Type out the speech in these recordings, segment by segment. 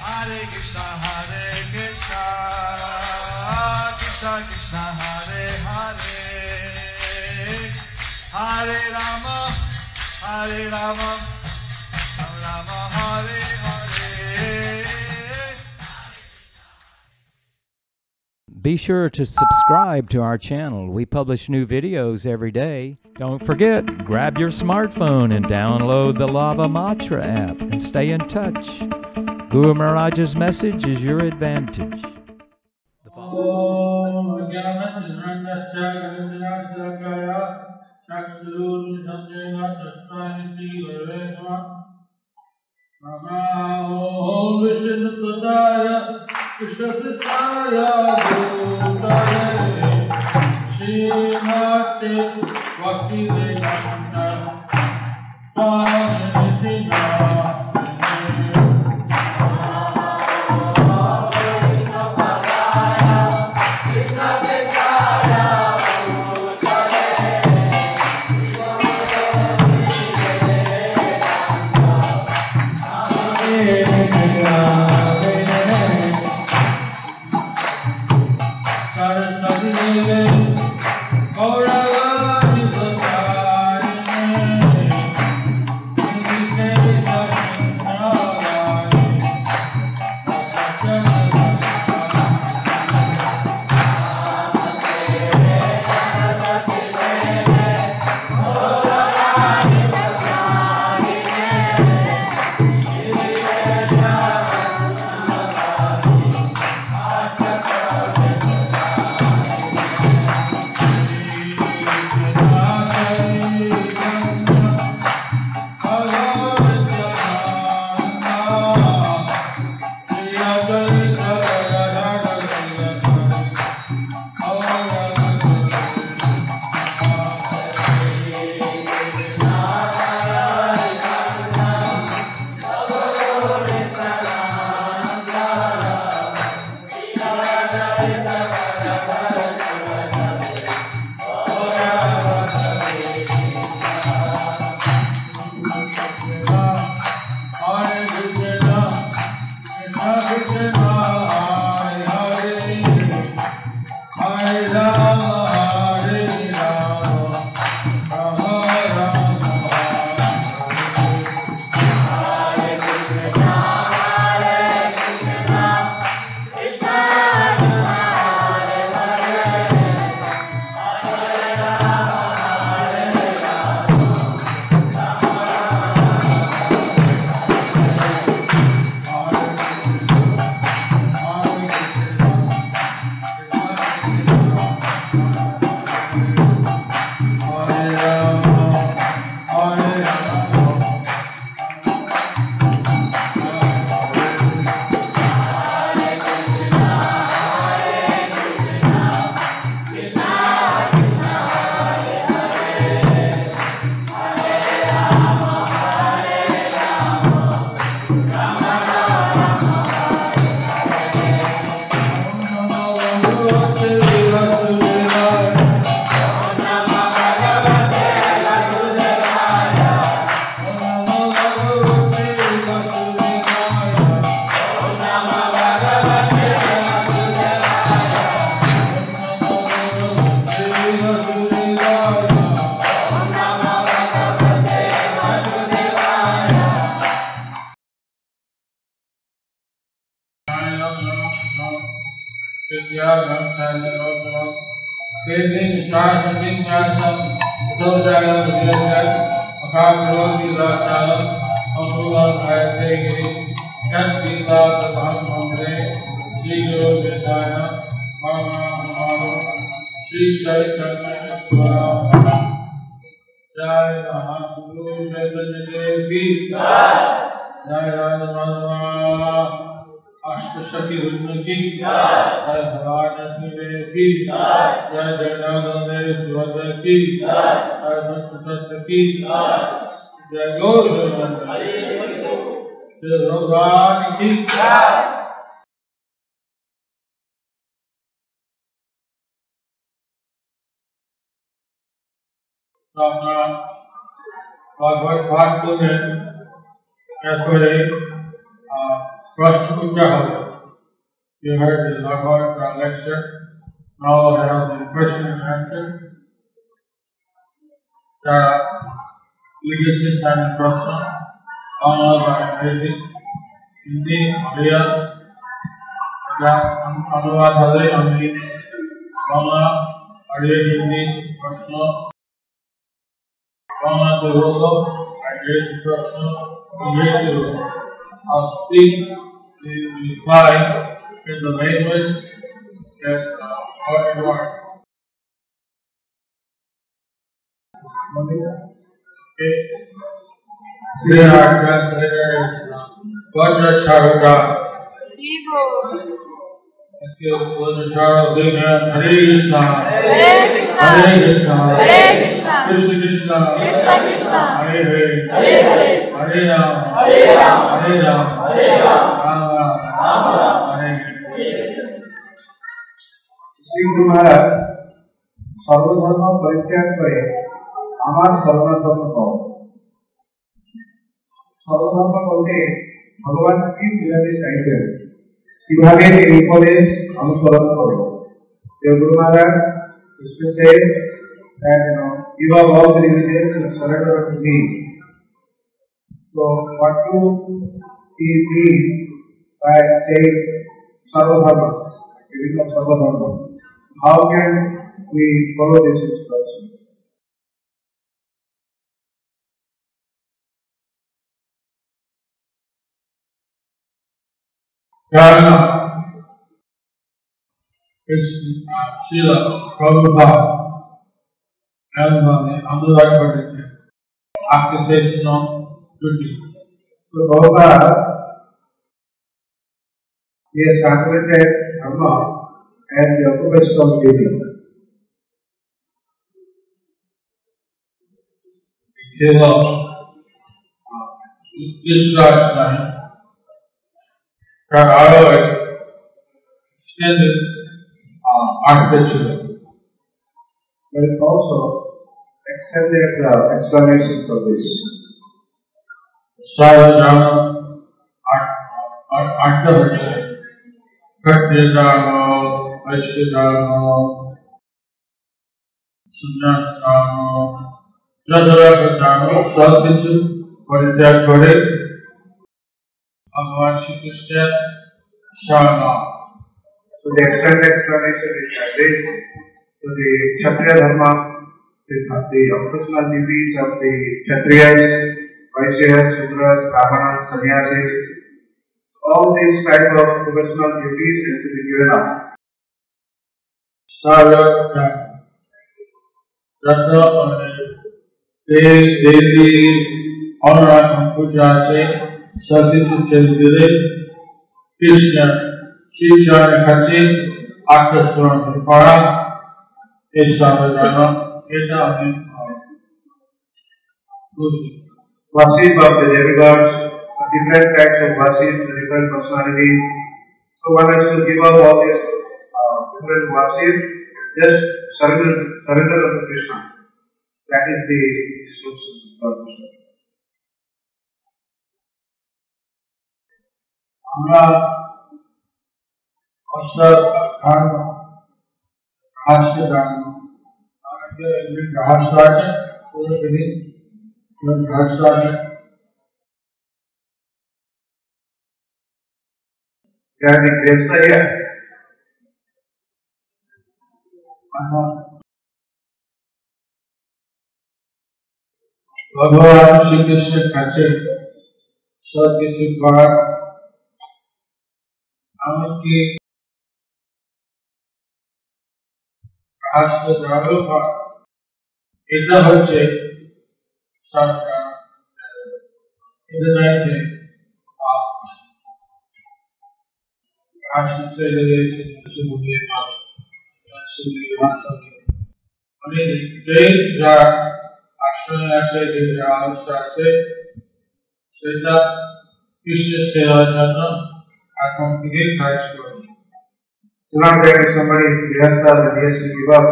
Hare Krishna, Krishna Krishna, Hare Hare, Hare Rama, Rama Rama, Hare Hare. Be sure to subscribe to our channel. We publish new videos every day. Don't forget, grab your smartphone and download the Lava Matra app and stay in touch. Guru Maharaj's message is your advantage. Krishna Krishna Srimati Bhakti Vedanta Swami Bhagavad Path Sunan, yesterday, প্রশ্ন উত্তর হবে। You heard the Bhagavad lecture. Now I have the question and answer. যারা লিখেছেন তাদের প্রশ্ন বাংলা বা ইংরেজি, হিন্দি, ওড়িয়া, যা অনুবাদ হবে আমি বাংলা, ওড়িয়া, হিন্দি প্রশ্ন বাংলাতে বলবো, ইংরেজি প্রশ্ন ইংরেজি বলবো। I'll speak the reply in the language that what you want. Okay. Today our translator is Vajracharaka. Thank you, Vajracharaka. Hare Krishna. Hare Krishna. Hare Krishna. Hare Krishna. Krishna Krishna. Krishna Krishna. Hare Hare. Hare Hare. Hare Ram. Hare Ram. Hare Ram. Hare Ram. Ram Ram. Hare Hare. Shri Guru মহারাজ সর্বধর্ম পরিত্যাগ করে আমার সর্বধর্ম কর। সর্বধর্ম বলতে ভগবান কি বোঝাতে চাইছেন, কিভাবে এই উপদেশ অনুসরণ করব। গুরু মহারাজ says that give up all the religions and surrender to me. So what do he mean by saying sarvadharma, giving up sarvadharma? How can we follow this instruction? Dharma is Srila Prabhupada and Anurai Pandit, occupational duty. So Prabhupada, he has translated dharma as the occupational duty. Srila Krishna তার আরো extended architecture. There is also extended explanation for this. Sadhana architecture, Kshatriya Dharma, Vaishya Dharma, Sannyas Dharma, Jadavaka Dharma, সব কিছু পরিত্যাগ করে Bhagavan Shri Krishna Sharana. So the extended explanation is that this, so the Kshatriya Dharma, the occupational duties of the Kshatriyas, Vaishyas, Shudras, Brahmanas, Sannyasis, all these type of occupational duties have to be given up. Sadhana daily honor and puja আছে সব কিছু ছেড়ে দিলে কৃষ্ণ শ্রীচরণের কাছে আত্মসমর্পণ করা এই সাধনা এটা আমি বুঝি। Worship of the demigods, different types of worship, different personalities. So one has to give up all this different worship, just surrender to Krishna. That is the instruction of Krishna. আমরা অসৎ ধর্ম রহস্য ধর্ম আমাদের রহস্য আছে রহস্য আছে ভগবান শ্রীকৃষ্ণের কাছে সব কিছু করার এমনকি রাষ্ট্র দ্বারা এটা হচ্ছে সরকার এটা নয় যে রাষ্ট্র ছেড়ে দিয়েছে মানে যে যা আশ্রমে আছে যে যা আদর্শ আছে সেটা কৃষ্ণের সেবার জন্য এখন থেকে কাজ করে। So not that if somebody is Grihastha, then he has to give up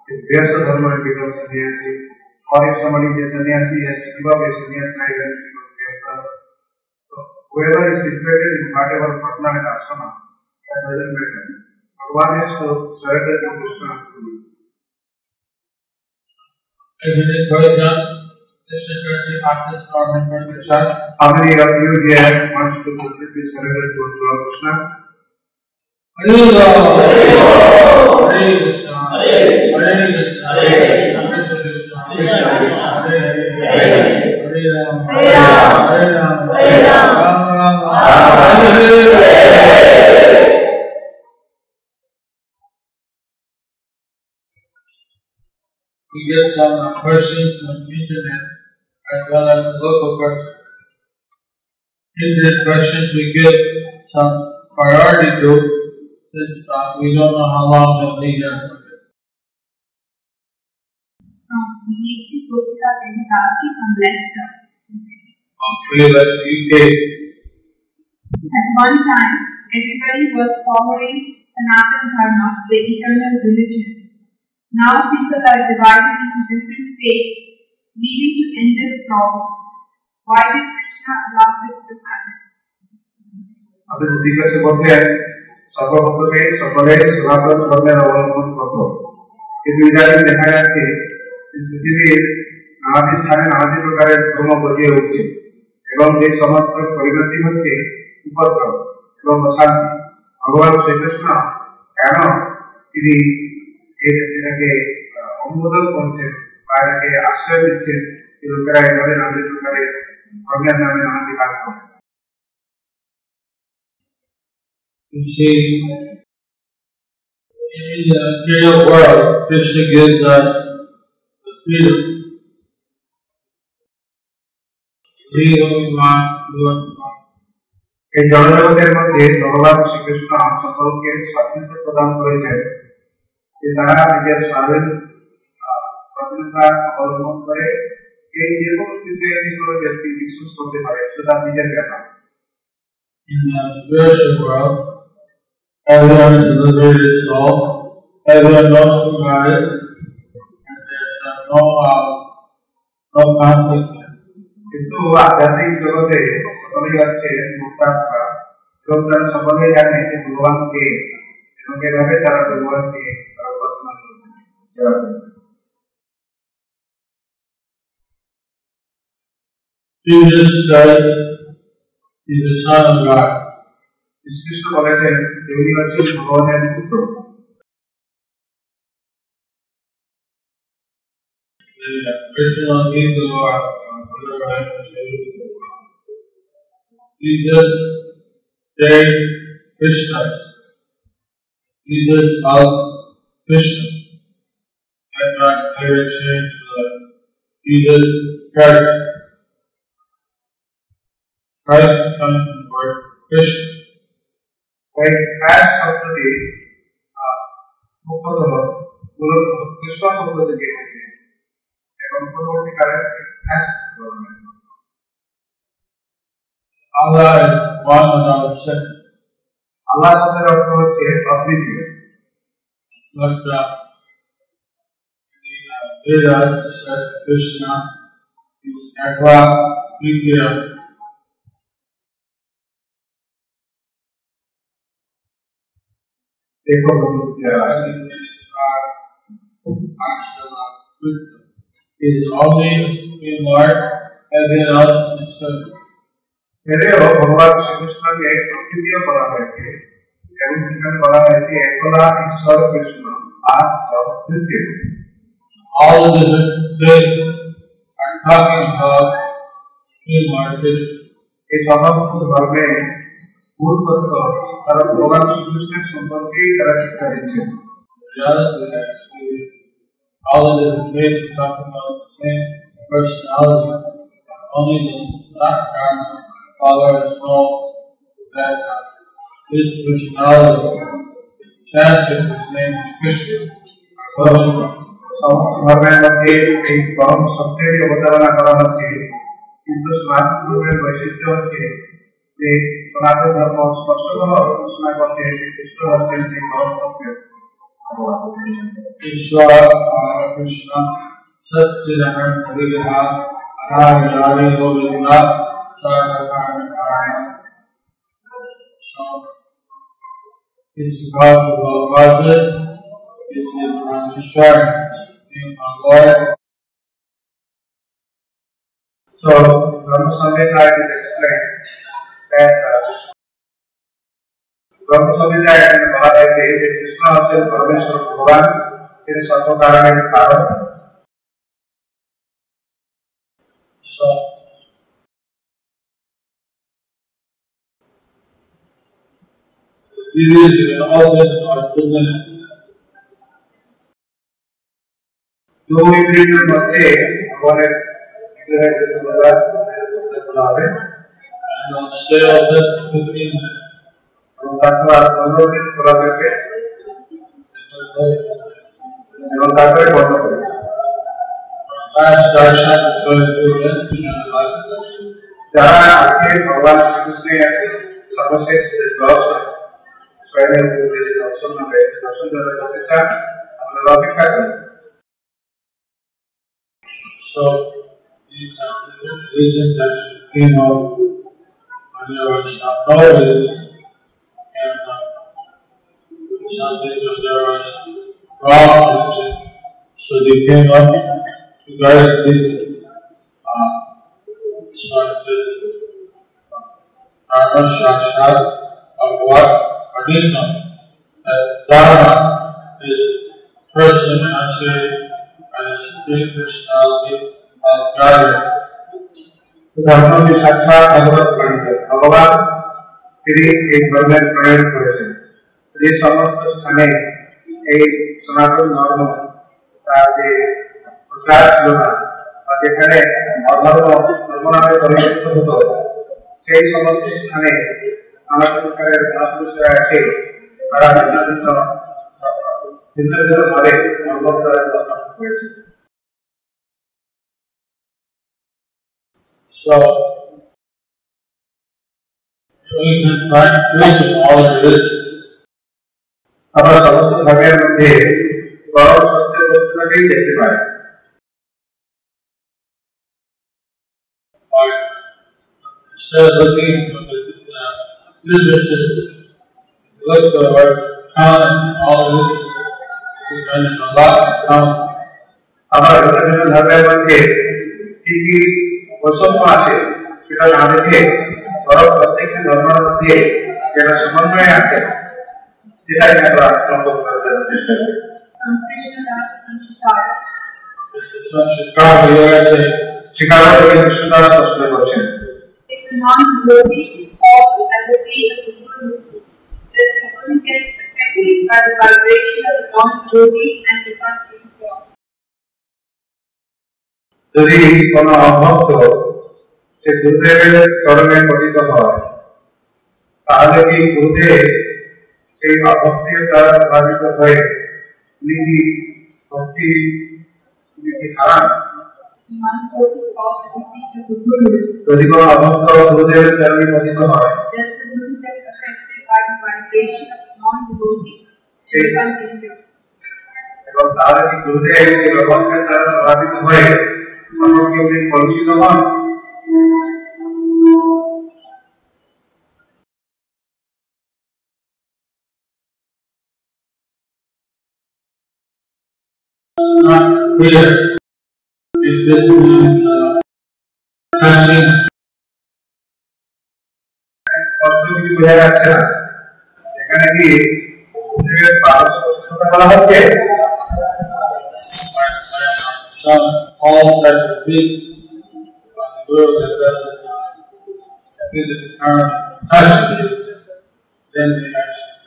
his Grihastha dharma and become sannyasi, or if somebody is a sannyasi, he has to give up his sannyas life and become Grihastha. So whoever is situated in whatever bhatna and asana, that doesn't matter. Bhagavan has to surrender to Krishna fully. How many of you here wants to completely surrender to Lord Krishna? Hare Krishna, Hare Krishna, Hare Krishna, Krishna Krishna, Hare Hare, Hare Rama, Hare Rama, Rama Rama, Hare Hare. We get some questions from the internet as well as the local questions. Internet questions we give some priority to since we don't know how long they'll be here. From Vinayaki Gopika Devidasi from Leicester. Okay, that's UK. At one time, everybody was following Sanatana Dharma, the eternal religion. Now people are divided into different faiths, leading to endless problems. Why did Krishna allow this to happen? আমাদের জিজ্ঞাসা করছেন সর্বভক্তকে সকলে সনাতন ধর্মের অবলম্বন করত, কিন্তু ইদানিং দেখা যাচ্ছে পৃথিবীর নানাদি স্থানে নানাদি প্রকারের ধর্ম গজিয়ে উঠছে এবং এই সমস্ত পরিণতি হচ্ছে উপদ্রব এবং অশান্তি। ভগবান শ্রীকৃষ্ণ কেন তিনি এটাকে অনুমোদন করছেন বা এটাকে আশ্রয় দিচ্ছেন যে লোকেরা এভাবে নানাদি প্রকারের ধর্মের নামে নানাদি কাজ করে? You see, in the material world, Krishna gives us the freedom. We only want, do what we want. এই জড়জগতের মধ্যে ভগবান শ্রীকৃষ্ণ সকলকে স্বাধীনতা প্রদান করেছেন যে তারা নিজের স্বাধীনতা অবলম্বন করে এই যে কোনো বিষয়ে যে কোনো ব্যক্তি বিশ্বাস করতে পারে সেটা নিজের ব্যাপার। In the spiritual world, everyone is liberated soul, everyone knows about it, and there's no conflict. কিন্তু আধ্যাত্মিক জগতে সকলেই আছে মুক্তাত্মা এবং তারা সকলেই জানে যে ভগবানকে এবং এভাবে তারা ভগবানকে তারা উপাসনা করছে। Jesus said, He's the Son of God. Shrikrishna বলেছেন যে উনি হচ্ছেন ভগবানের পুত্র। Jesus said Krishna. Jesus of Krishna. And not later changed to Jesus Christ. Christ comes from the word Krishna. ওই ক্রাইস্ট শব্দটি মুখ্যতঃ মূলত কৃষ্ণ শব্দ থেকে এসেছে এবং পরবর্তীকালে ক্রাইস্ট বলা হয়। Allah is one without second. আল্লাহ শব্দের অর্থ হচ্ছে অদ্বিতীয়। But in the Vedas it says Krishna is Ekva Vidya. देखो भगवत is only a Supreme Lord, everything else is servant. এদেরও ভগবান শ্রীকৃষ্ণকে প্রকৃতিও বলা হয়েছে এবং সেখানে বলা হয়েছে একলা ঈশ্বর কৃষ্ণ আর সব তৃতীয়। All the different faiths are talking about Supreme Lord Krishna. এই সমস্ত ধর্মে মূল তত্ত্ব তারা ভগবান শ্রীকৃষ্ণের সম্পর্কেই তারা শিক্ষা দিচ্ছেন। Actually, all the different faiths are talking about the same personality. Only the Dharma followers know that his personality, Sanskrit, his name is Krishna. সমস্ত ধর্মের মধ্যে এই পরম সত্যেরই অবতারণা করা হচ্ছে, কিন্তু সনাতন ধর্মের বৈশিষ্ট্য হচ্ছে যে সনাতন ধর্ম স্পষ্টভাবে ঘোষণা করছে শ্রীকৃষ্ণ হচ্ছেন সেই পরম সত্যের ভগবান। Ishvara Krishna Satchidananda Vigraha Anagari Govinda Sarvakarma is because of all causes, is from destroying, being my Lord. So, Brahma Samhita will explain that Brahma Samhita and Bhagavad Gita, Krishna also Parmeshwar Bhagavan, it is also Karana and Karan. So, we will all live our children. दो इंद्रियों के मध्य हमारे इंद्रिय के द्वारा and stay all this between them. और ताकि संयोग के पूरा करके और ताकि बहुत बड़े Last darshan is going to end in our life. जहाँ आखिर भगवान श्री कृष्ण ने सर्वश्रेष्ठ दर्शन स्वयं के दर्शन में गए दर्शन द्वारा सत्य हम लोग अपेक्षा करें So, these are the reasons that we came out when there was knowledge and something that there was wrong religion. So they came up to guide people. So it says, Dharma Shastrat of what? Adina. That Dharma is person actually and the Supreme Personality of God. धर्म की साक्षात भगवान तेरी एक वर्णन प्रयोग करें ये समस्त स्थाने एक सनातन धर्म ताकि प्रचार होना और जेखने अधर्म धर्मनामे परिवर्तित होतो সেই সমস্ত স্থানে নানা প্রকারের মহাপুরুষরা আছে তারা ভিন্ন ভিন্ন ভাবে ধর্ম দ্বারা স্থাপন করেছে So, we can find truth in all religions. আমরা সমস্ত ধর্মের মধ্যে পরম সত্যের বস্তুটাকেই দেখতে পাই Instead of looking for the businesses, look for our common all religions. We find a lot of common. আমরা বিভিন্ন ধর্মের মধ্যে কি কি বৈষম্য আছে সেটা না দেখে বরং প্রত্যেকটি ধর্মের মধ্যে যেটা সমন্বয় আছে সেটাই আমরা লক্ষ্য করার চেষ্টা করি This is what Chicago USA. Chicago থেকে কৃষ্ণদাস প্রশ্ন করছেন non-devotee or devotee of the Guru is communicated effectively by the vibration of the non-devotee and become pure. যদি কোনো অভক্ত সে গুরুদেবের চরণে পতিত হয় তাহলে কি গুরুদেব সেই অভক্তির দ্বারা প্রভাবিত হয়ে উনি কি ভক্তি হারান Non-devotee or devotee of the Guru যদি কোনো অভক্ত গুরুদেবের চরণে পতিত হয় does the Guru get affected by the vibration of the non-devotee to become pure. এবং তাহলে কি গুরুদেব এই অভক্তের দ্বারা প্রভাবিত হয়ে আমাকে উনি কলুষিত হন Not clear if this means touching. স্পষ্ট কিছু বোঝা যাচ্ছে না এখানে কি গুরুদেবের পারস্পরিকতা বলা হচ্ছে Some all that the feet on the Guru that doesn't feel the term touching it, then the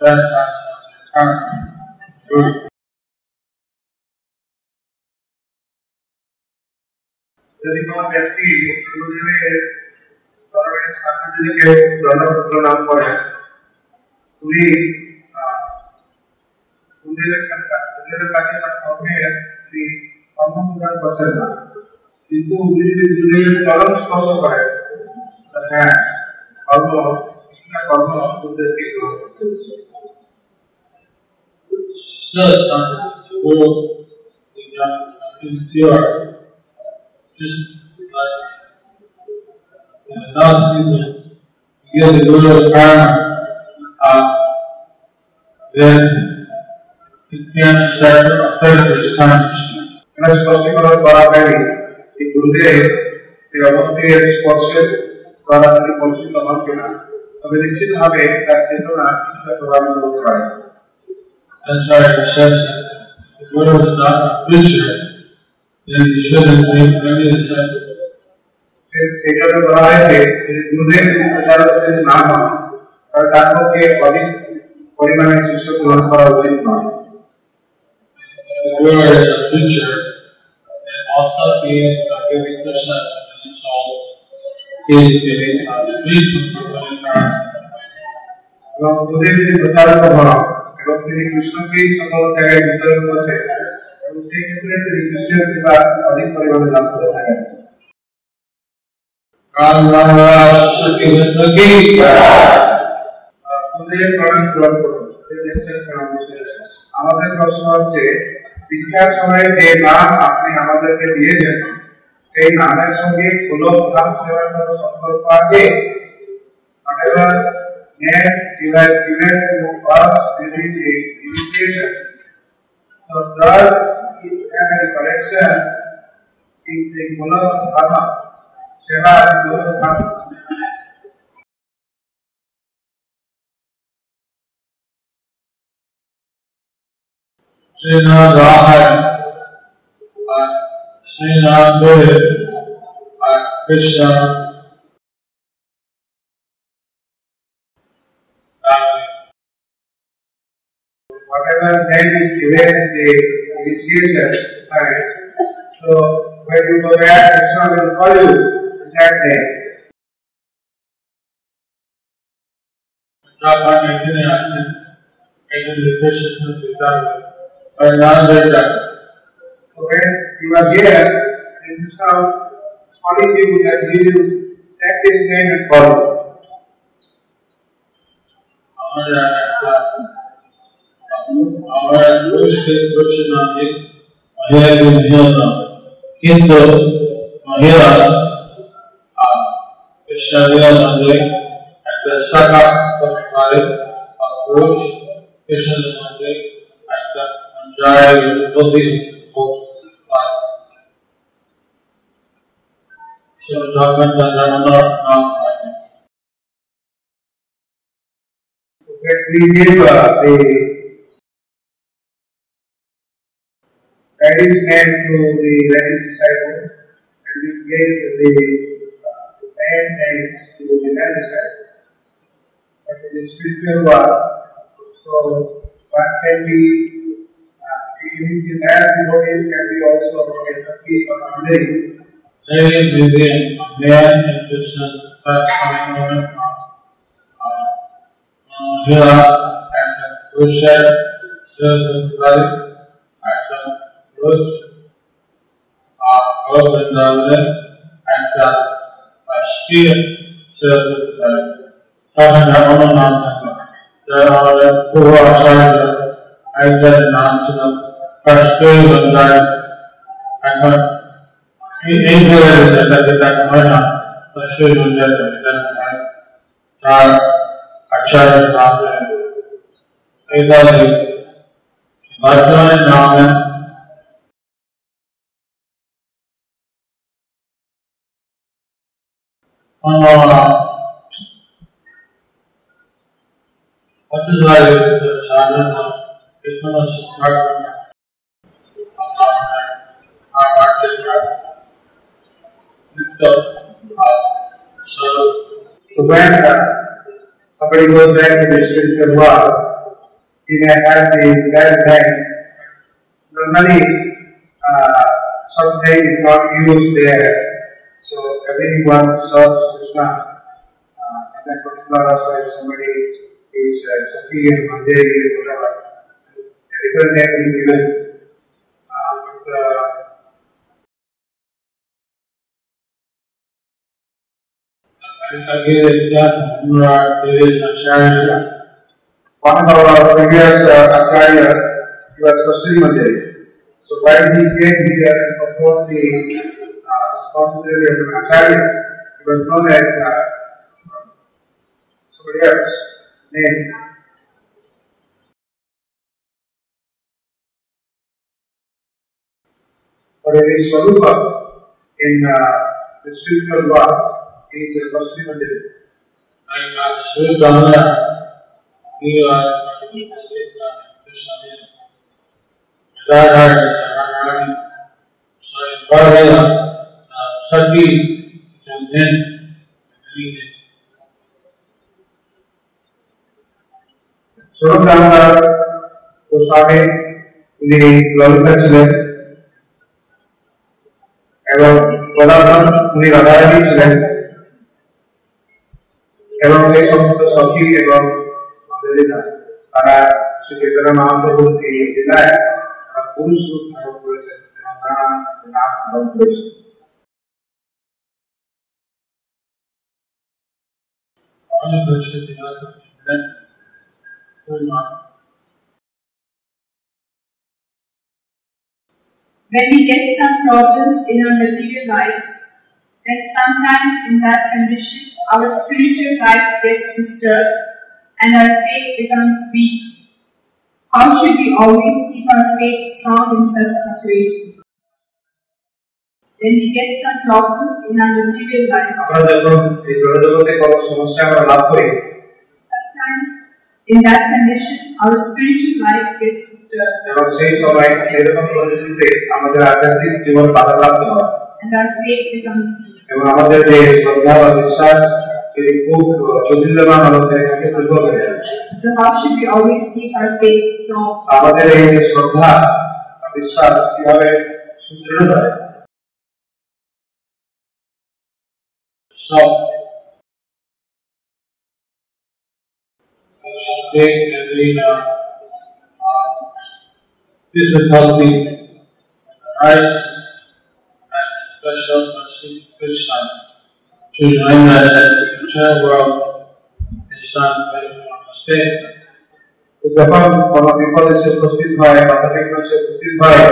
that's actually the term Guru. যদি কোনো ব্যক্তি গুরুদেবের চরণের সামনে যদি কেউ দণ্ডবোধ প্রণাম করে উনি গুরুদেবের কাছে তার কর্মে উনি কর্ম প্রদান করছেন না কিন্তু উনি যদি গুরুদেবের চরণ স্পর্শ করেন হ্যাঁ কর্ম গুরুদেবকে গ্রহণ করতে হচ্ছে Still, it's not the Guru is pure. Just like in another season, you give the Guru the karma, then it can start to affect his consciousness. এখানে স্পষ্টীকরণ করা হয়নি যে গুরুদেব সেই অবস্থার স্পর্শে দ্বারা তিনি পরিচিত হন কিনা, তবে নিশ্চিতভাবে তার চেতনা কিছুটা প্রভাবিত হতে পারে। That's why it says that the Guru is not a preacher, then he shouldn't make any attempt. এটা তো বলা হয়েছে যে গুরুদেব যদি প্রচারক যদি না হন তাহলে তার পক্ষে অধিক পরিমাণে শিষ্য গ্রহণ করা উচিত নয়। The Guru is a preacher, and also he is giving Krishna many souls. He is giving free এবং গুরুদেব যদি প্রচারক হন এবং তিনি কৃষ্ণকেই সকল জায়গায় বিতরণ করছেন এবং সেই ক্ষেত্রে তিনি কৃষ্ণের কৃপা অধিক পরিমাণে লাভ করে থাকেন। আমাদের প্রশ্ন হচ্ছে শিক্ষার সময় যে নাম আপনি আমাদেরকে দিয়েছেন সেই নামের সঙ্গে কোন প্রধান সেবার কোনো সম্পর্ক আছে? Whatever name you have given to us during the initiation, so that is a correction in the Guna Dharma. Seva and Guna Dharma. Srinath Srinath Guru Krishna Whatever name is given in the initiation, right? So when you go back, Krishna will call you with that name. Japan এখানে আছেন, এখানে request করতে পারেন, আর না যেটা So when you are here, and Krishna is calling you and give you take this name and follow. আমরা পুরুষকে পুরুষ নামে মহিলাকে মহিলা নাম, কিন্তু মহিলা কৃষ্ণলীলা নামে একটা শাখা করতে পারে, আর পুরুষ কৃষ্ণলীলা নামে একটা অঞ্জয় উৎপত্তি করতে পারে। যখন জানানোর নাম থাকে When we give the Daddy's name to the Daddy's disciple, and we gave the man names to the man disciple. But in the spiritual world, so one can be even the man devotees can be also a Sakti or Amri. There is a man in Krishna that's coming on here and Krishna serves life and the Bruce of Vrindavan and the Ashtiya serves life. Talking about Namaha, there are four Acharya and the Namsana, Ashtiya Vrindavan and এই যে যেটা হয় না সেই অনুযায়ী চার আচার্য নাম এইভাবে বর্তমানের নামে কতবার সাধন এখনো শিক্ষা So when somebody goes back to the spiritual world, he may have the bad name. Normally, something is not used there. So everyone serves Krishna. In that particular also, if somebody is Sakti and Mandevi or whatever, a different name is given. One of our previous Acharya, he was Kasturi Mandir. So while he came here and performed the responsibility of an Acharya, he was known as somebody else name. But in Swarupa, in the spiritual world, he is a Vasudeva Devi. And Sri Brahmana, he was Krishna. Radha, Radharani, so in Bhavila, Sati, and then Swarup Damodar Goswami, উনি ললিতা ছিলেন এবং গদাধর উনি রাধারানী ছিলেন এবং সেই সমস্ত সখী এবং মন্ডলীরা তারা শ্রী চৈতন্য মহাপ্রভুর এই লীলায় পুরুষ রূপ ধারণ করেছেন এবং নানান নাম ধারণ করেছেন। When we get some problems in our material life, then sometimes in that condition our spiritual life gets disturbed and our faith becomes weak. How should we always keep our faith strong in such situations? When we get some problems in our material life, sometimes in that condition our spiritual life gets disturbed and our faith becomes weak. So how should we always keep our faith strong? So, take every difficulty arises and special mercy Krishna to remind us that the entire world is not where we want to stay. যখন কোনো বিপদ এসে উপস্থিত হয়, বাধা বিঘ্ন এসে উপস্থিত হয়,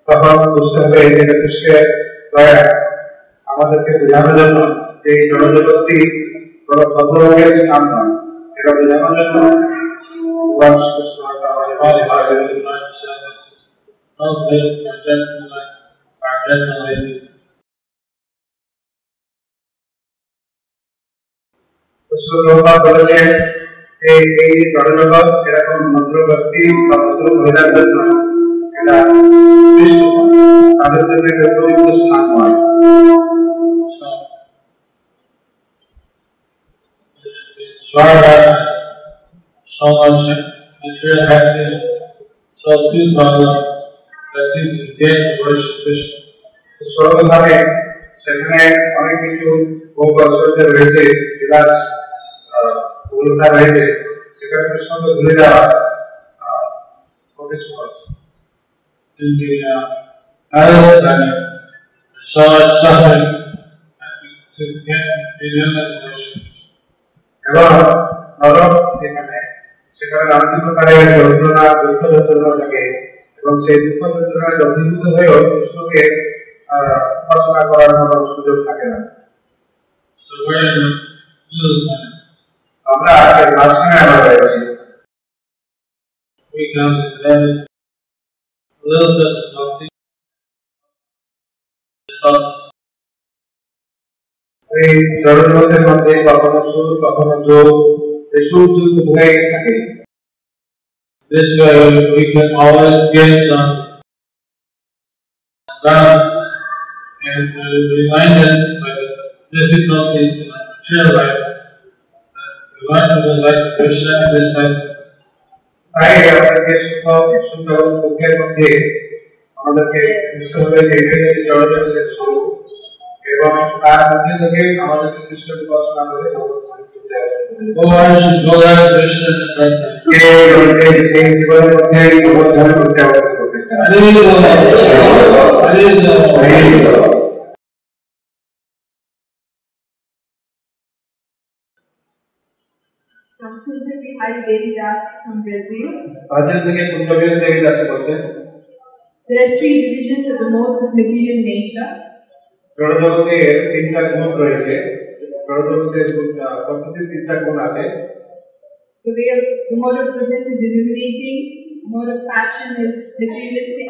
তখন বুঝতে হবে এটা কৃষ্ণের দয়া আমাদেরকে বোঝানোর জন্য যে এই জড়জগৎটি কোনো ভদ্রলোকের স্থান নয়, এটা বোঝানোর জন্য ভগবান শ্রীকৃষ্ণ আমাদের মাঝে বলেছেন এই জড়জগৎ এরকম ভদ্র ব্যক্তি বা ভদ্র মহিলার জন্য এটা তাদের জন্য একটা পবিত্র স্থান নয়। So much material happiness, so few problems that you can get to worship Krishna. সর্বভাবে সেখানে অনেক কিছু ভোগ ঐশ্বর্য রয়েছে, বিলাস বহুলতা রয়েছে, সেখানে কৃষ্ণকে ভুলে যাওয়া খুবই সহজ। In the other planet, so much suffering that you can get to worship Krishna. এবং নরক যেখানে সেখানে নানা প্রকারের যন্ত্রণা দুঃখ যন্ত্রণা থাকে এবং সেই দুঃখ যন্ত্রণায় অভিভূত হয়েও কৃষ্ণকে উপাসনা করার কোনো সুযোগ থাকে না। আমরা এর মাঝখানে আমরা রয়েছি। এই জড়জগতের মধ্যে কখনো সুখ কখনো দুঃখ, এই সুখ দুঃখ ভয়ে থাকে। This way we can always get some ground and reminded by the difficulties in our material life that we want to go back to Krishna in this life. তাই আমাদেরকে সুখ এবং দুঃখের মধ্যে আমাদেরকে কৃষ্ণভাবে দেখে জড়জগতের স্বরূপ এবং তার মধ্যে থেকে আমাদেরকে কৃষ্ণকে উপাসনা করে সেই জীবনের মধ্যে প্রবর্ধন করতে হবে। From Kunja Bihari Devi Das from Brazil. There are three divisions of the modes of material nature. The mode of goodness is illuminating, the mode of passion is materialistic,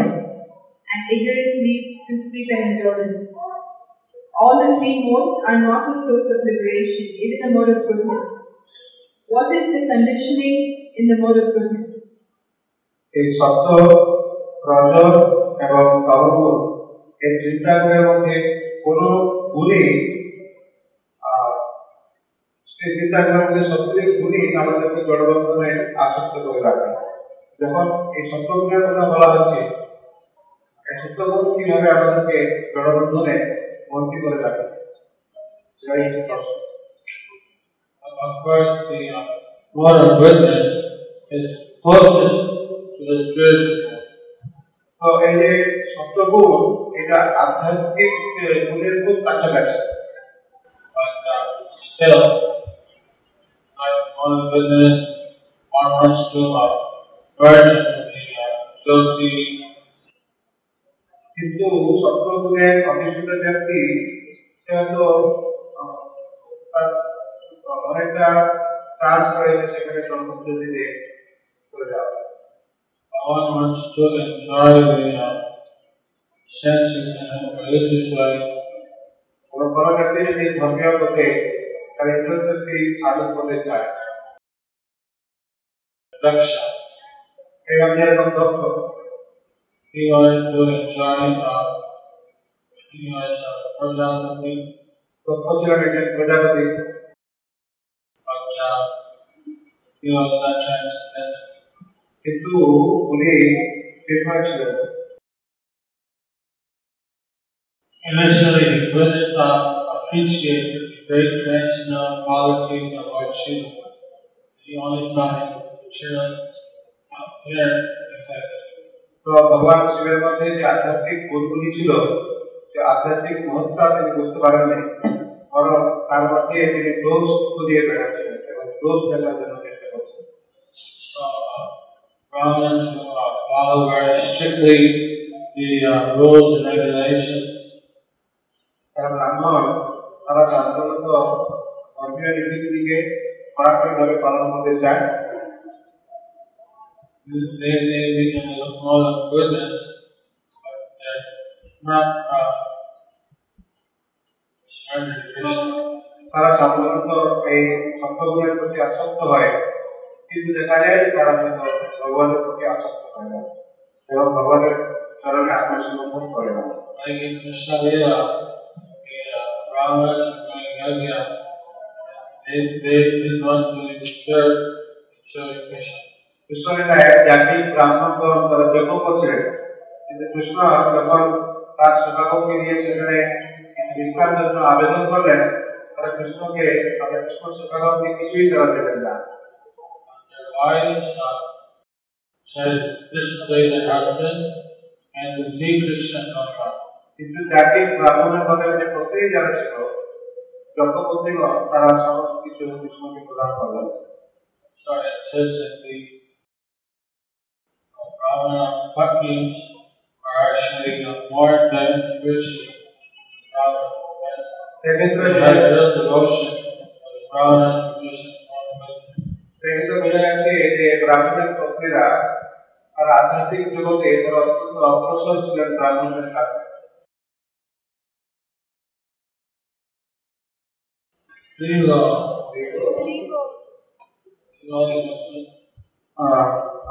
and ignorance leads to sleep and indolence. All the three modes are not a source of liberation, even the mode of goodness. What is the conditioning in the mode of goodness? এই সত্য রজ এবং তমগুণ এই তিনটা গুণের মধ্যে কোনো গুণই সেই তিনটা গুণের মধ্যে সত্যি গুণই আমাদেরকে জড়বন্ধনে আসক্ত করে রাখে। যখন এই সত্য গুণের কথা বলা হচ্ছে, এই সত্য গুণ কিভাবে আমাদেরকে জড়বন্ধনে বন্দী করে রাখে সেটাই হচ্ছে প্রশ্ন। Of course, the mode of goodness is closest to the spiritual. তো এই যে সত্য গুণ এটা আধ্যাত্মিক গুণের খুব কাছাকাছি, But still, like mode of goodness, one wants to merge into the Jyoti. কিন্তু সত্য গুণের অধিষ্ঠিত ব্যক্তি সে হয়তো অনেকটা চান্স রয়েছে সেখানে সম্পত্তিতে চলে যাওয়া। One wants to enjoy the senses in a religious way. কোনো ব্যক্তি যদি ধর্মীয় পথে তার ইন্দ্রিয়শক্তি সাধন করতে চায়, Daksha. এই যেরকম দক্ষ, He wanted to enjoy, he was a Prajapati, দক্ষ ছিলেন একজন প্রজাপতি, but he was not transcendental. কিন্তু উনি নির্ভয় ছিলেন। Initially, he couldn't appreciate the great transcendental qualities of Lord Shiva. He only saw him material here effects. তো ভগবান শিবের মধ্যে যে আধ্যাত্মিক গুণগুলি ছিল, যে আধ্যাত্মিক মহত্তা তিনি বুঝতে পারেননি, বরং তার মধ্যে তিনি দোষ খুঁজিয়ে বেড়াচ্ছিলেন এবং দোষ দেখার জন্য চেষ্টা করছেন। So, Brahmins who follow very strictly the rules and regulations, তারা ব্রাহ্মণ, তারা সাধারণত ধর্মীয় নীতিগুলিকে কড়াকড়িভাবে পালন করতে চায়। they become a mode of goodness, but they're not surrendered to Krishna. তারা সাধারণত এই সত্যগুণের প্রতি আসক্ত হয়, কিন্তু দেখা যায় যে তারা হয়তো ভগবানের প্রতি আসক্ত হয় না এবং ভগবানের চরণে আত্মসমর্পণ করে না। Like in Krishna Lila, the Brahmanas and Yagya, they didn't want to disturb Krishna. কৃষ্ণলীলায় জাতি ব্রাহ্মণগণ তারা যজ্ঞ করছিলেন, কিন্তু কৃষ্ণ যখন তার সেবককে নিয়ে সেখানে ভিক্ষার জন্য আবেদন করলেন, তারা কৃষ্ণকে তাদের কৃষ্ণ সেবককে কিছুই তারা দেবেন না। Their wives said, display their husbands and to see Krishna no more. কিন্তু জাতি ব্রাহ্মণের ঘরের যে প্রত্যেক যারা ছিল যজ্ঞপত্নীগণ, তারা সমস্ত কিছু কৃষ্ণকে প্রদান করলেন। So it says that the Brahmana Patnis are actually more than spiritual. সেক্ষেত্রে They had real devotion, but the Brahmanas were just বোঝা যাচ্ছে যে ব্রাহ্মণের পত্নীরা আর আধ্যাত্মিক জগতে তারা অত্যন্ত অগ্রসর ছিলেন ব্রাহ্মণের কাছে।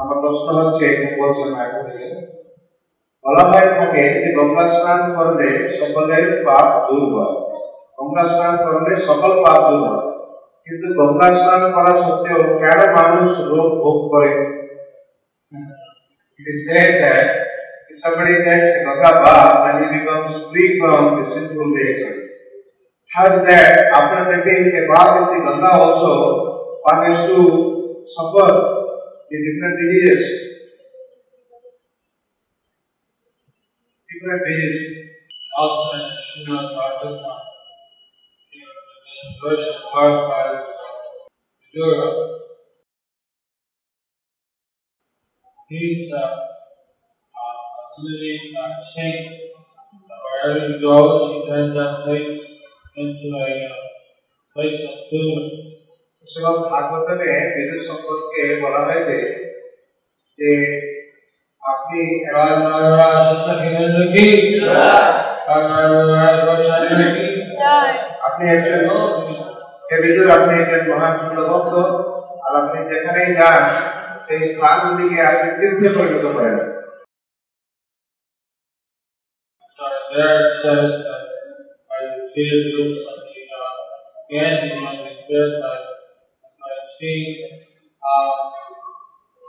আমার প্রশ্ন হচ্ছে, বলছেন এখন থেকে বলা হয়ে থাকে যে গঙ্গা স্নান করলে সকলের পাপ দূর হয়, গঙ্গা স্নান করলে সকল পাপ দূর হয়, কিন্তু গঙ্গা স্নান করা সত্ত্বেও কেন মানুষ রোগ ভোগ করে? It is said that if somebody takes a Ganga bath, then he becomes free from the sinful nature. How is that after taking a bath in the Ganga also, one has to suffer the different diseases? also in Srimad Bhagavatam, in verse 5 Vidura. He's a really saint. Wherever he goes, he turns that place into a place of pilgrimage. Shrimad ভাগবতমে বেদের সম্পর্কে বলা হয়েছে যে আপনি আপনি একজন হে বিদুর, আপনি একজন মহান ভক্ত, আর আপনি যেখানেই যান সেই স্থানগুলিকে আপনি তীর্থে পরিণত করেন। So there it says that by the Vidura again he must be purified by seeing how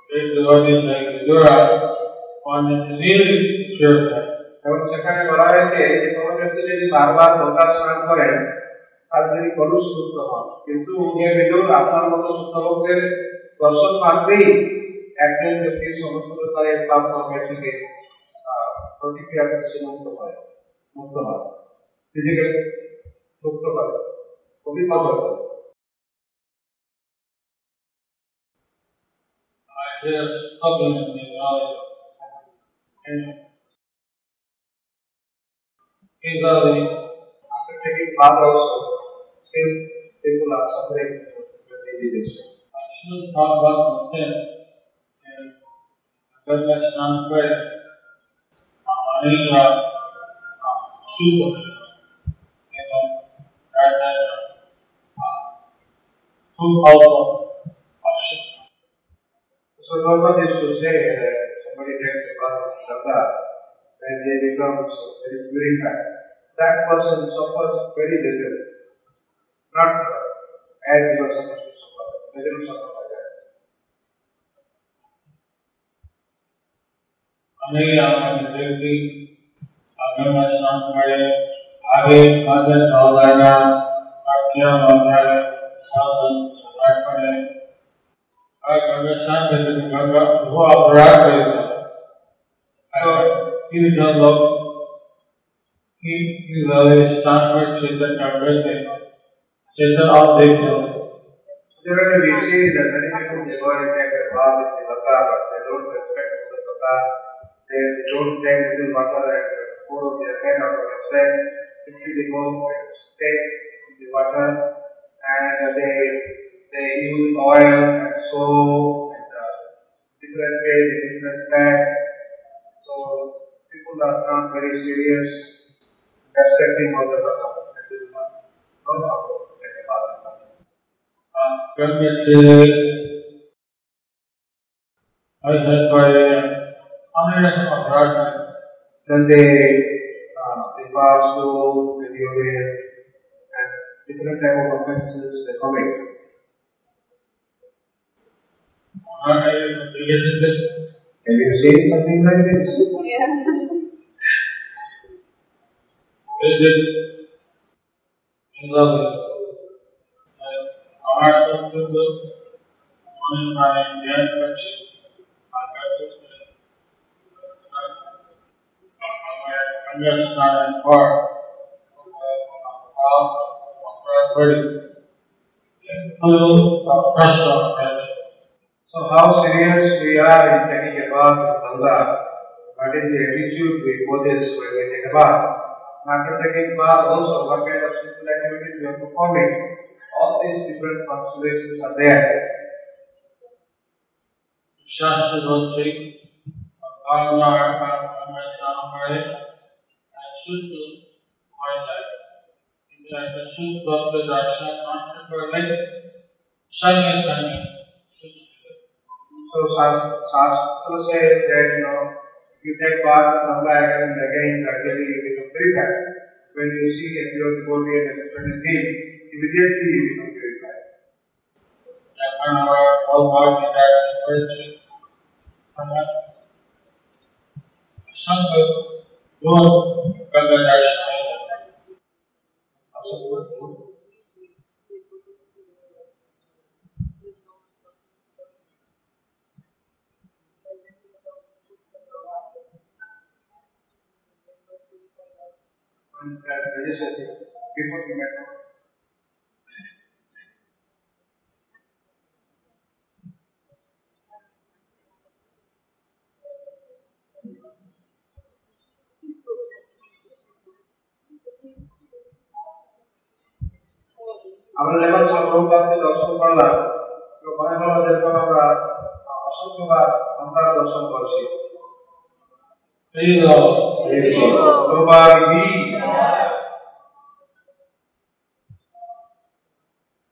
great devotees like Vidura wanted to really purify. এবং সেখানে বলা হয়েছে যে কোনো ব্যক্তি যদি বারবার গঙ্গা স্নান করেন তার যদি কলুষ মুক্ত হন, কিন্তু হে বিদুর, আপনার মতো শুদ্ধ ভক্তের দর্শন মাত্রেই একজন ব্যক্তি সমস্ত প্রকারের পাপ কর্মের থেকে প্রতিক্রিয়া থেকে মুক্ত হয়, নিজেকে মুক্ত করে, পবিত্র করে। I have spoken in the knowledge and after taking bath also, still people are suffering with diseases. I should talk about him and Ganga Snan Prayer. Super. Two power of Shiva. So Prabhupada used to say that somebody takes a bath of Ganga and they become very purified. That person suffers very little, not as he was supposed to suffer. They didn't suffer like that. हमें हमारे व्यक्ति आगे में स्नान करें, आगे आगे सावधाना, क्या होता है, सावधान सलाह करें, आगे स्नान करने के बाद वो अपराध करेगा, इन लोग इन वाले स्नान पर चेतन करते हैं, चेतन आप देख लो। Generally, we see that many people they go and take a bath in the Ganga, but they don't respect the Ganga. They don't take little water and pour their head out of respect. Simply they go and stay in the water and they use oil and soap and different way they disrespect. So people are not very serious respecting of the Ganga. Then they pass through the urine and different type of offences they commit. Have you seen something like this? Is it in love? So how serious we are in taking a bath in Ganga? What is the attitude we possess when we take a bath? After taking a bath, also what kind of simple activities we are performing? All these different considerations are there. Shastra will say, Sutta highlight. In fact, the Sutta of the Darshan contemplate Sanya. So Shastra says that if you take bath in Ganga again and again, gradually you become purified. When you see a pure devotee and a different thing, immediately you become purified. All God in that virtue. Some of Lord Ganga Darshan. Before you met. আমরা যখন সর্বপ্রান্তে দর্শন করলাম তো মনে হলো যেরকম আমরা অসংখ্যবার আমরা দর্শন করছি, Hilo. Prabhupada ki.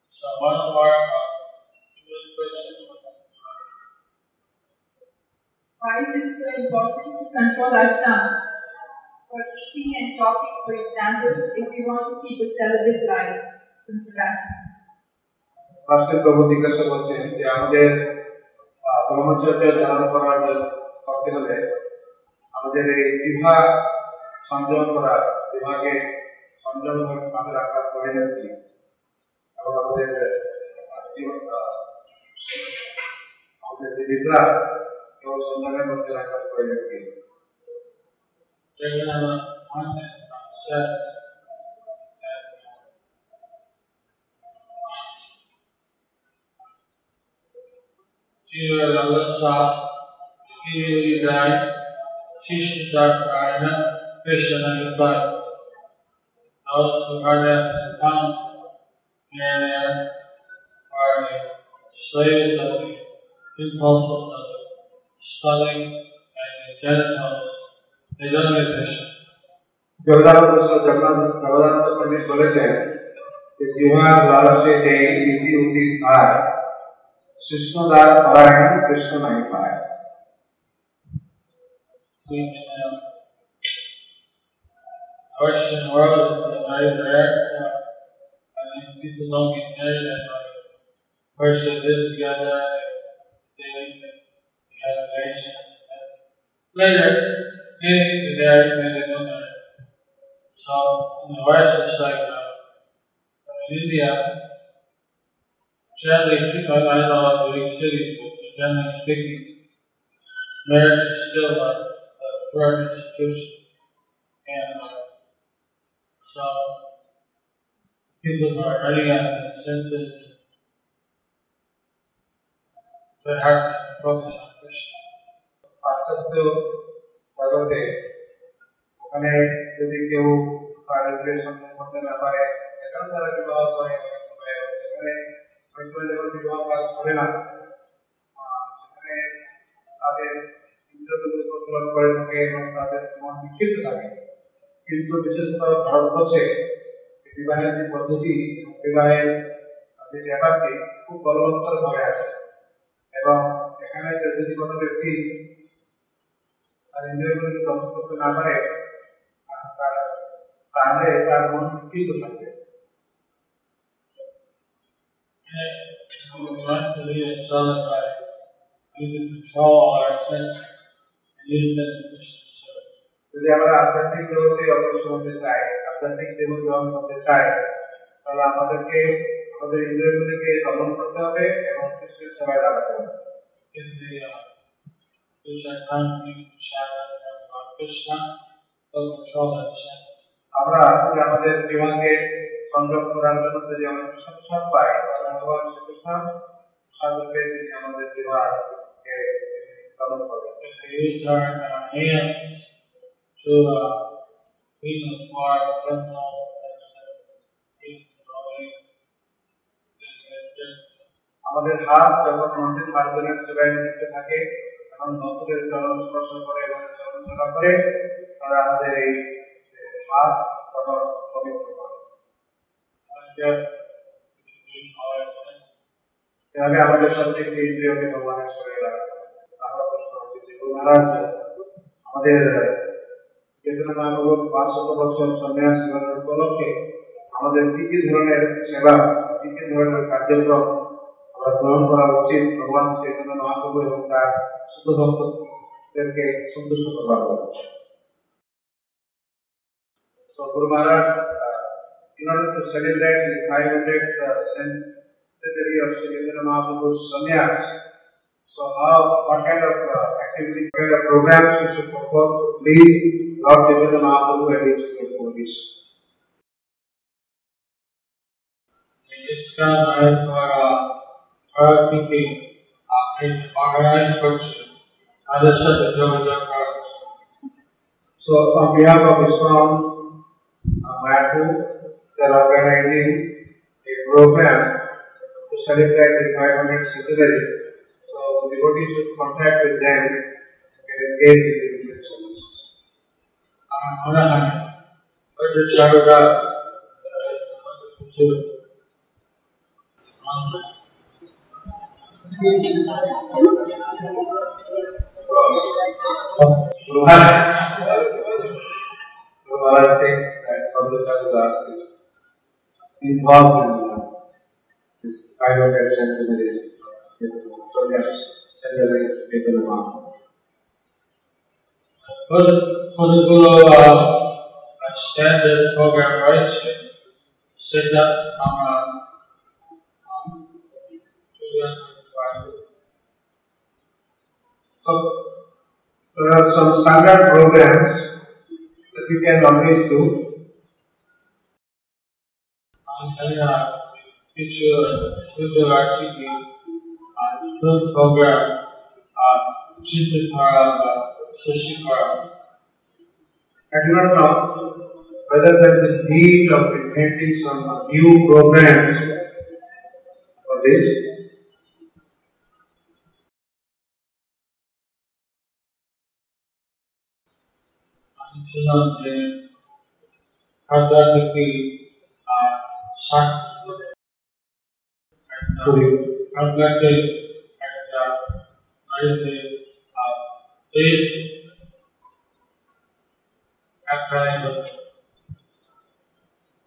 So one of our English question. Why is it so important to control our tongue? For eating and talking, for example, if we want to keep a celibate life. From Sebastian. ফার্স্টে প্রভু জিজ্ঞাসা করছেন যে আমাদের ব্রহ্মচর্য ধারণ করার করতে হলে আমাদের এই জিহ্বা সংযম করা, জিহ্বাকে সংযম ভাবে রাখার প্রয়োজন কি, এবং আমাদের আমাদের যে নিদ্রা কেবল সংযমের মধ্যে রাখার প্রয়োজন কি? Jiva Lalasa, Hidai, Shishidakarana, Krishna Yudai. Those who are at the tongue and are the slaves of the impulses of the stomach and the genitals. They don't get Krishna. Jagadananda পণ্ডিত বলেছেন যে জিহ্বার লালসে যে ইতি উতি খায়, কৃষ্ণদার পরায়ণ কৃষ্ণ নাই পায়। Western world is very rare. I mean, people don't get married and like first they live together, they have relations. Later, they get married and they don't marry. So in the West, it's like in India, generally speaking, I don't know about the big cities, but generally speaking, marriage is still a firm institution. And so people are running out of senses, very hard to focus on Krishna. পাশ্চাত্য জগতে ওখানে যদি কেউ কারোকে সম্মান করতে না পারে, সেখানে তারা বিবাহ করে। সেখানে যখন বিবাহ কাজ করে না, সেখানে তাদের ইন্দ্রগুলো কন্ট্রোল করে থাকে এবং তাদের মন বিক্ষিপ্ত থাকে। কিন্তু বিশেষত ভারতবর্ষে বিবাহের যে পদ্ধতি, বিবাহের যে ব্যাপারটি খুব বলবত্তর ভাবে আছে, এবং এখানে যদি কোনো ব্যক্তি তার ইন্দ্রিয়গুলোকে দমন করতে না পারে, তাহলে তার মন বিক্ষিপ্ত থাকবে। We want to lead a solitary, we can control our senses and use them to Krishna's service. যদি আমরা আধ্যাত্মিক জগতে অগ্রসর হতে চাই, আধ্যাত্মিক জীবন গ্রহণ করতে চাই, তাহলে আমাদেরকে আমাদের ইন্দ্রিয়গুলিকে দমন করতে হবে এবং কৃষ্ণের সেবায় লাগাতে হবে। আমরা যদি আমাদের জীবনকে সংযম করার জন্য যদি আমরা কৃষ্ণ প্রসাদ পাই, তাহলে ভগবান শ্রীকৃষ্ণ প্রসাদরূপে তিনি আমাদের জীবনকে দমন করবেন। আমাদের হাত যখন মন্দির মার্জনের সেবায় নিযুক্ত থাকে, তখন ভক্তদের চরণ স্পর্শ করে এবং চরণ সেবা করে, তারা আমাদের এই হাত তখন পবিত্র করে। এভাবে আমাদের সবচেয়ে ইন্দ্রিয়কে ভগবানের শরীরে রাখতে হবে। আমরা প্রশ্ন হচ্ছে যে গুরু মহারাজ আমাদের চৈতন্য মহাপ্রভু 500 বছর সন্ন্যাস জীবনের উপলক্ষে আমাদের কি কি ধরনের সেবা, কি কি ধরনের কার্যক্রম আমরা গ্রহণ করা উচিত ভগবান চৈতন্য মহাপ্রভু এবং তার শুদ্ধ ভক্তদেরকে সন্তুষ্ট করবার জন্য। So Guru Maharaj, in order to celebrate the 500th centenary of Sri Chaitanya Mahaprabhu's sannyas, so what kind of activity, what kind of programs we should perform to please Lord Chaitanya Mahaprabhu and his devotees? It's time for keeping in organized function. Others said the Javaja products. So on behalf of ISKCON Mayapur, they are organizing a program to celebrate the 500th centenary. So the devotees should contact with them and get engaged in the different services. I think that Prabhupada Das is involved in this kind of accentuation. So yes, send the right to the Lama. For the Guru standard program rights, set up So there are some standard programs that you can always do. Future RTP film program, Chintakara, Shashikara. I do not know whether there is a need of inventing some new programs for this.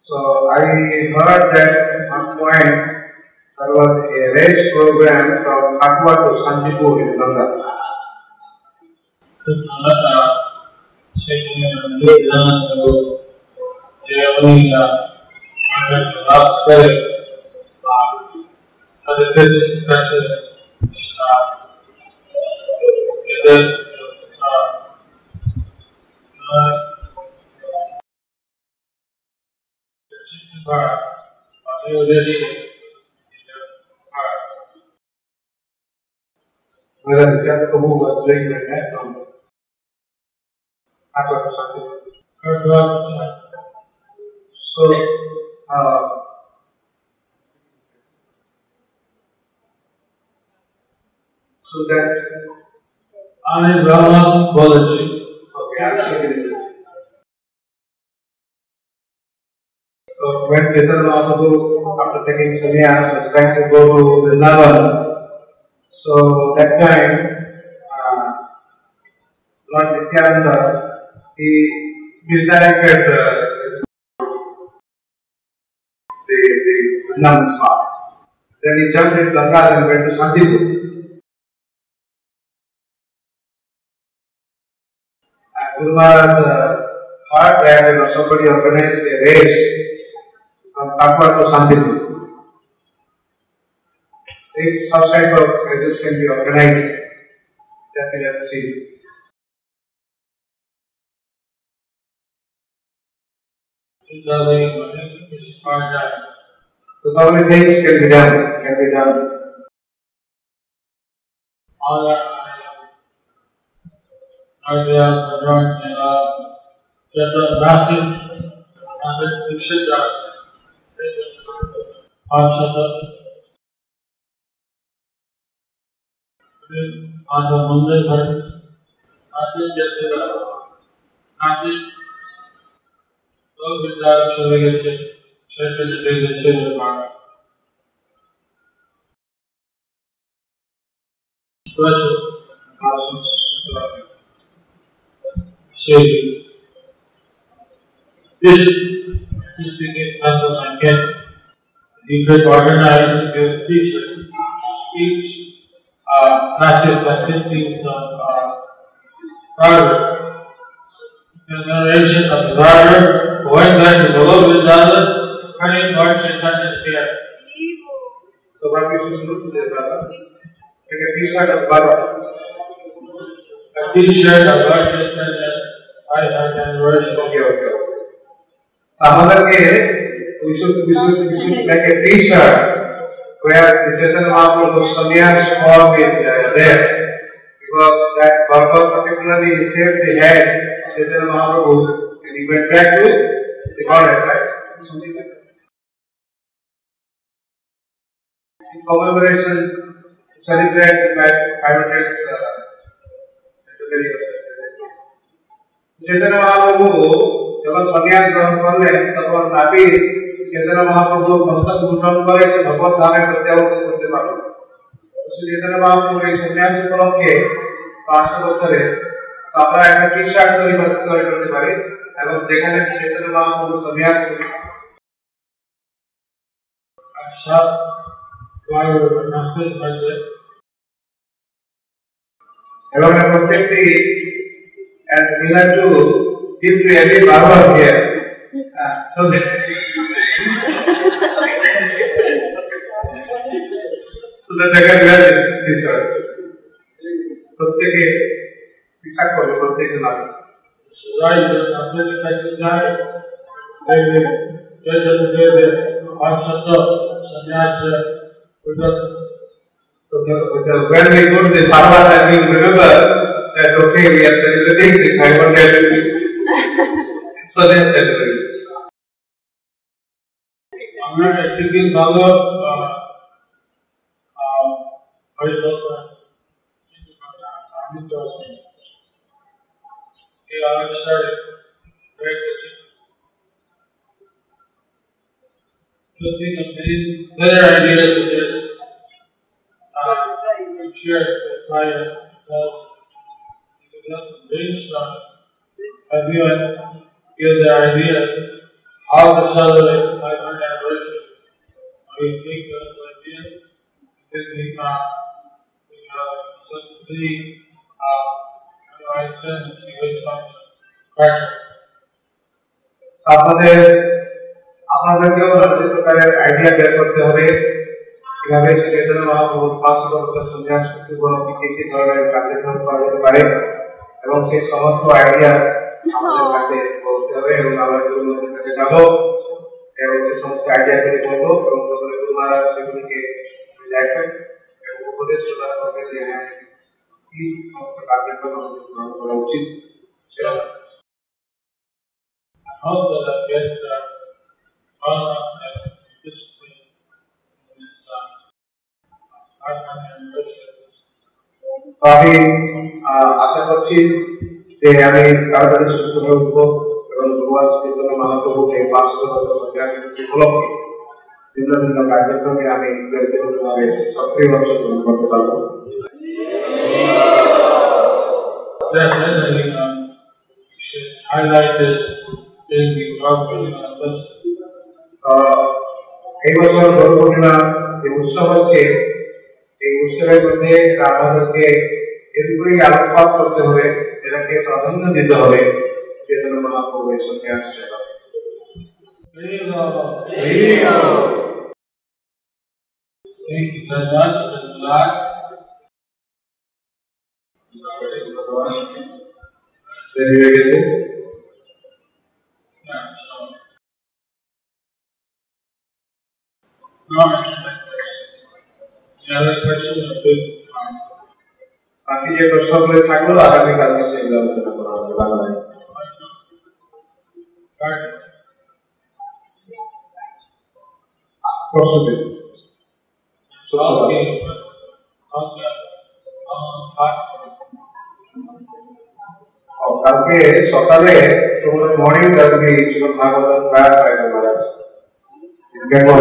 So I heard that at one point there was a race program from Katwa to Santipur in Ganga. Whether Vijay Prabhu was doing like that from Katwa to Santipur. So that Ani Brahma Bolaji. okay, I will take it. So when Chaitanya Mahaprabhu, after taking sannyas, was trying to go to Vrindavan, so that time Lord Nityananda, he misdirected the Vrindavan spot. Then he jumped in Ganga and went to Santipur. And Guru Maharaj heard that somebody organized a race from Katwa to Santipur. If such type of races can be organized, that we have to see. So many things can be done. All that idea, nothing should on the Monday night, nothing look at that showing it, check it, special. This thing is happen again. You could organize your teacher, each passive things of private. The narration of the rider going back to below Vrindavan, turning Lord Chaitanya's head. So what we should do today, Baba? Take a t-shirt of Baba. A t-shirt of Lord Chaitanya, I have anniversary. Okay. So another day, we should make a t-shirt where the Chaitanya Mahaprabhu's sannyas form is there. Because that Baba particularly saved the head of Chaitanya Mahaprabhu and he went back to the Godhead, right? In commemoration, celebrate that 500th anniversary of Chaitanya Mahaprabhu जब सन्यास ग्रहण करलें तখন नापित चैतन्य महाप्रभु मस्तक मुंडन करे से भगवत धामे प्रत्यावर्तन करते पारलें चैतन्य महाप्रभु এই সন্ন্যাস উপলক্ষে 500 বছরে আমরা একটা টি-শার্ট তৈরি করতে পারি এবং যেখানে চৈতন্য মহাপ্রভু সন্ন্যাস করেন আচ্ছা বায়ু নাস্তে আছে এবং প্রত্যেকটি and we have to give to every Baba here so that they can wear this shirt প্রত্যেকে টি-শার্ট পরে প্রত্যেকে লাগে রাই আপনাদের কাছে যায় দেখবে চৈতন্য দেবের 500 সন্ন্যাস when we go to the Bhagavad we remember that okay we are celebrating the 500 so they are celebrating আমরা একদিন ভালো হয়তো আমি তো এই আশায় রেখেছি যদি আপনি better ideas with this share with my brainstorm everyone give the idea how to celebrate 500th anniversary. We take the idea, then we simply analyze it and see which comes better. আপনাদেরকেও নানা প্রকারের idea বের করতে হবে কিভাবে চৈতন্য মহাপ্রভু 500 বছর সন্ন্যাস উপলক্ষে কি ধরনের কার্যক্রম করা যেতে পারে এবং সেই সমস্ত আইডিয়া আমাদের কাছে বলতে হবে এবং আমরা গুরুদের কাছে যাব এবং সেই সমস্ত আইডিয়াগুলি বলবো এবং তারপরে গুরু মহারাজ সেগুলিকে দেখবেন এবং উপদেশ প্রদান করবেন যে কি সমস্ত কার্যক্রম গ্রহণ করা উচিত সেটা How that I get all of that discipline in this আমি আশা করছি যে আমি তাড়াতাড়ি সুস্থ হয়ে উঠবো এবং ভগবান চৈতন্য মহাপ্রভু এই 500 বছর সন্ন্যাস উপলক্ষে ভিন্ন ভিন্ন কার্যক্রমে আমি ব্যক্তিগতভাবে সক্রিয় অংশগ্রহণ করতে পারবো Definitely, you should highlight this in the list. এই বছর গৌর পূর্ণিমা যে উৎসব হচ্ছে এই উৎসবের মধ্যে আমাদেরকে এর উপরেই আলোকপাত করতে হবে এটাকে প্রাধান্য দিতে হবে চৈতন্য মহাপ্রভু এই সন্ন্যাস সেবা Thank you very much for that. দেরি হয়ে গেছে বাকি যে প্রশ্নগুলো থাকলো আগামীকালকে সেগুলো আলোচনা করা হবে বাংলায় প্রশ্ন দিন কালকে সকালে তোমাদের মর্নিং যাবে ছিল ভাগবত ক্লাস আছে মহারাজ Bengal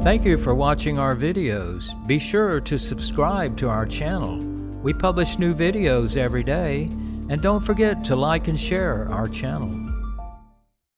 Thank you for watching our videos. Be sure to subscribe to our channel. We publish new videos every day, and don't forget to like and share our channel.